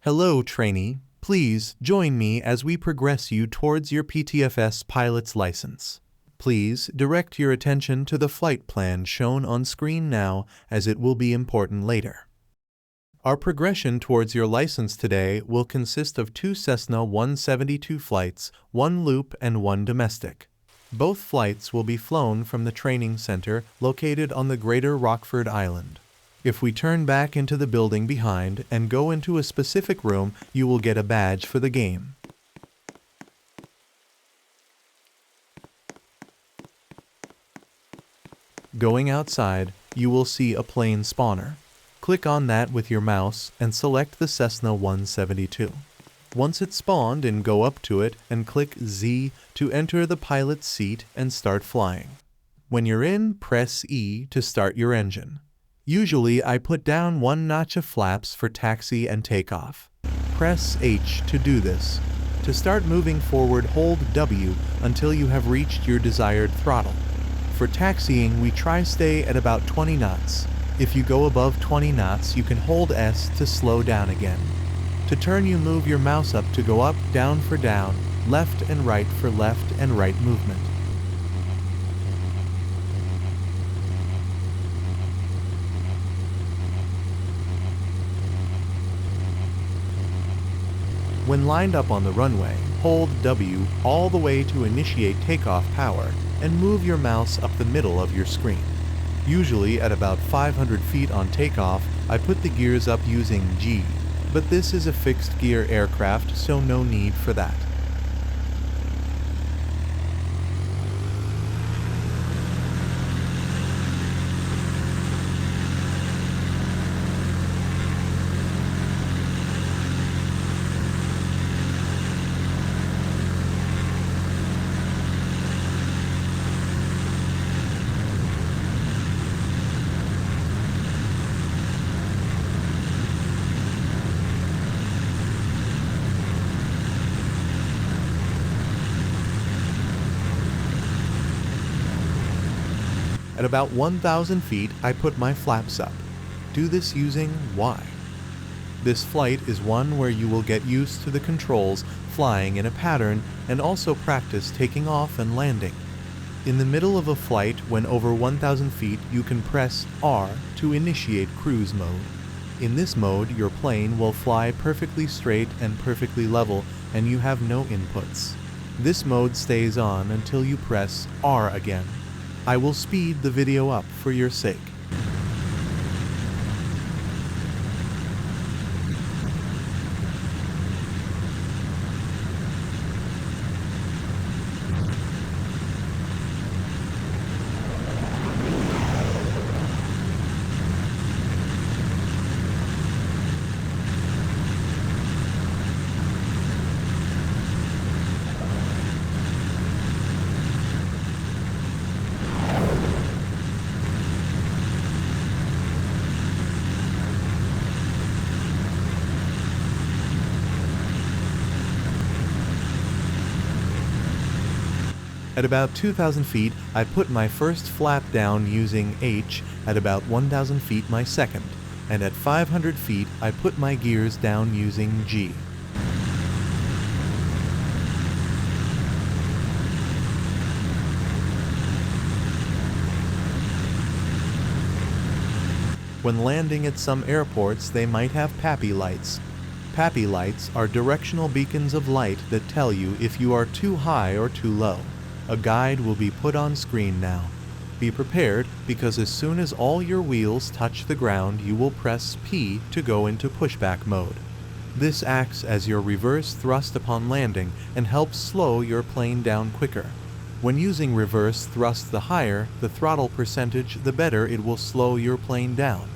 Hello, trainee. Please join me as we progress you towards your PTFS pilot's license. Please direct your attention to the flight plan shown on screen now, as it will be important later. Our progression towards your license today will consist of 2 Cessna 172 flights, 1 loop and 1 domestic. Both flights will be flown from the training center located on the Greater Rockford Island. If we turn back into the building behind and go into a specific room, you will get a badge for the game. Going outside, you will see a plane spawner. Click on that with your mouse and select the Cessna 172. Once it's spawned, go up to it and click Z to enter the pilot's seat and start flying. When you're in, press E to start your engine. Usually, I put down 1 notch of flaps for taxi and takeoff. Press H to do this. To start moving forward, hold W until you have reached your desired throttle. For taxiing, we try stay at about 20 knots. If you go above 20 knots, you can hold S to slow down again. To turn, you move your mouse up to go up, down for down, left and right for left and right movement. When lined up on the runway, hold W all the way to initiate takeoff power and move your mouse up the middle of your screen. Usually at about 500 feet on takeoff, I put the gears up using G, but this is a fixed gear aircraft, so no need for that. At about 1,000 feet, I put my flaps up. Do this using Y. This flight is one where you will get used to the controls, flying in a pattern, and also practice taking off and landing. In the middle of a flight, when over 1,000 feet, you can press R to initiate cruise mode. In this mode, your plane will fly perfectly straight and perfectly level, and you have no inputs. This mode stays on until you press R again. I will speed the video up for your sake. At about 2,000 feet, I put my first flap down using H, at about 1,000 feet my second, and at 500 feet I put my gears down using G. When landing at some airports, they might have PAPI lights. PAPI lights are directional beacons of light that tell you if you are too high or too low. A guide will be put on screen now. Be prepared, because as soon as all your wheels touch the ground, you will press P to go into pushback mode. This acts as your reverse thrust upon landing and helps slow your plane down quicker. When using reverse thrust, the higher the throttle percentage, the better it will slow your plane down.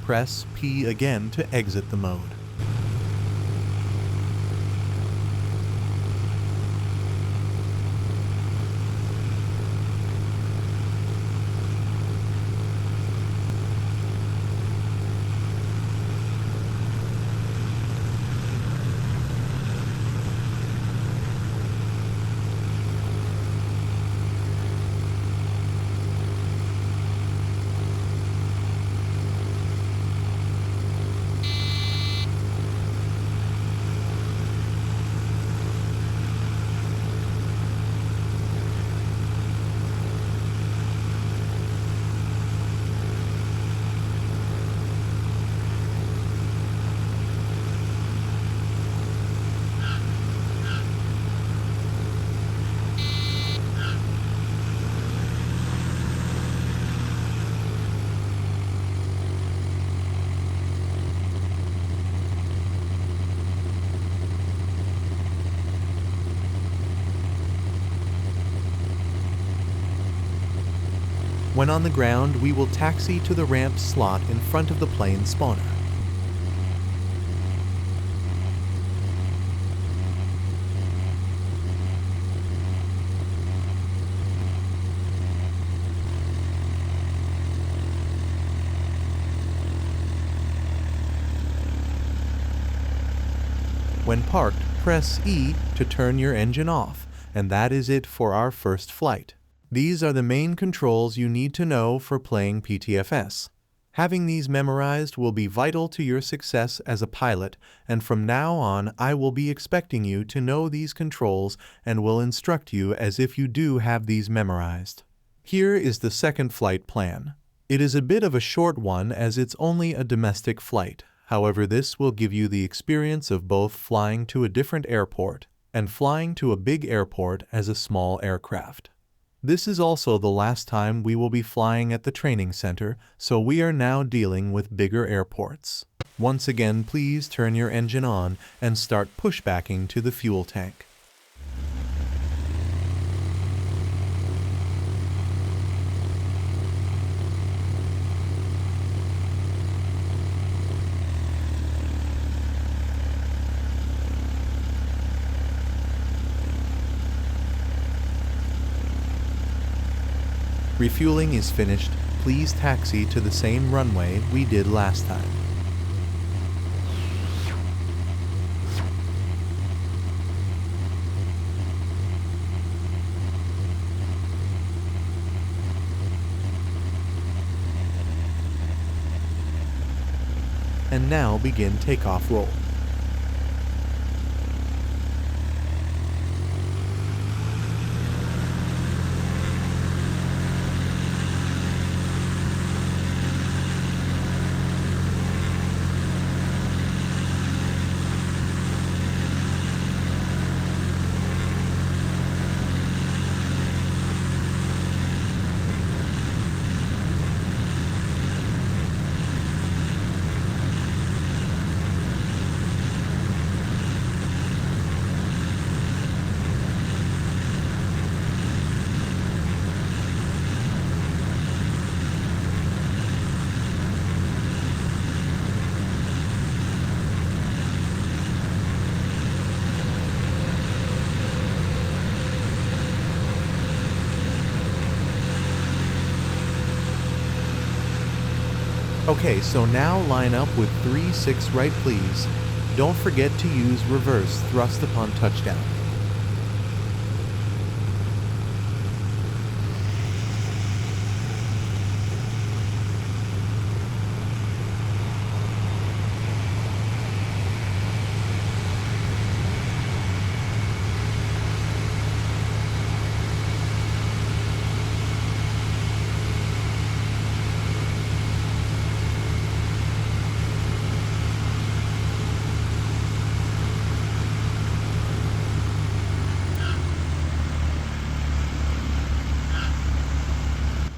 Press P again to exit the mode. When on the ground, we will taxi to the ramp slot in front of the plane spawner. When parked, press E to turn your engine off, and that is it for our first flight. These are the main controls you need to know for playing PTFS. Having these memorized will be vital to your success as a pilot, and from now on I will be expecting you to know these controls and will instruct you as if you do have these memorized. Here is the second flight plan. It is a bit of a short one as it's only a domestic flight. However, this will give you the experience of both flying to a different airport and flying to a big airport as a small aircraft. This is also the last time we will be flying at the training center, so we are now dealing with bigger airports. Once again, please turn your engine on and start pushbacking to the fuel tank. Refueling is finished. Please taxi to the same runway we did last time. And now begin takeoff roll. Okay, so now line up with 3-6 right please. Don't forget to use reverse thrust upon touchdown.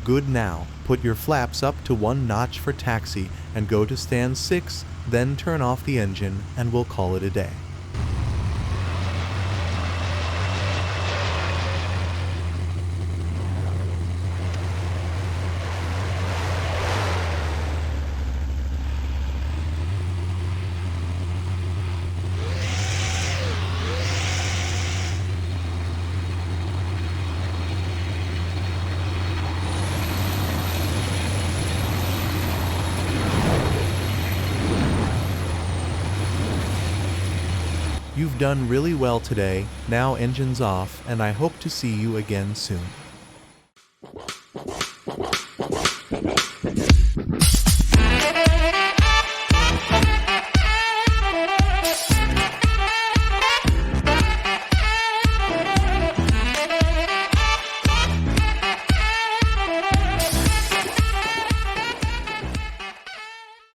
Good now. Put your flaps up to 1 notch for taxi and go to stand 6, then turn off the engine and we'll call it a day. You've done really well today. Now engine's off, and I hope to see you again soon.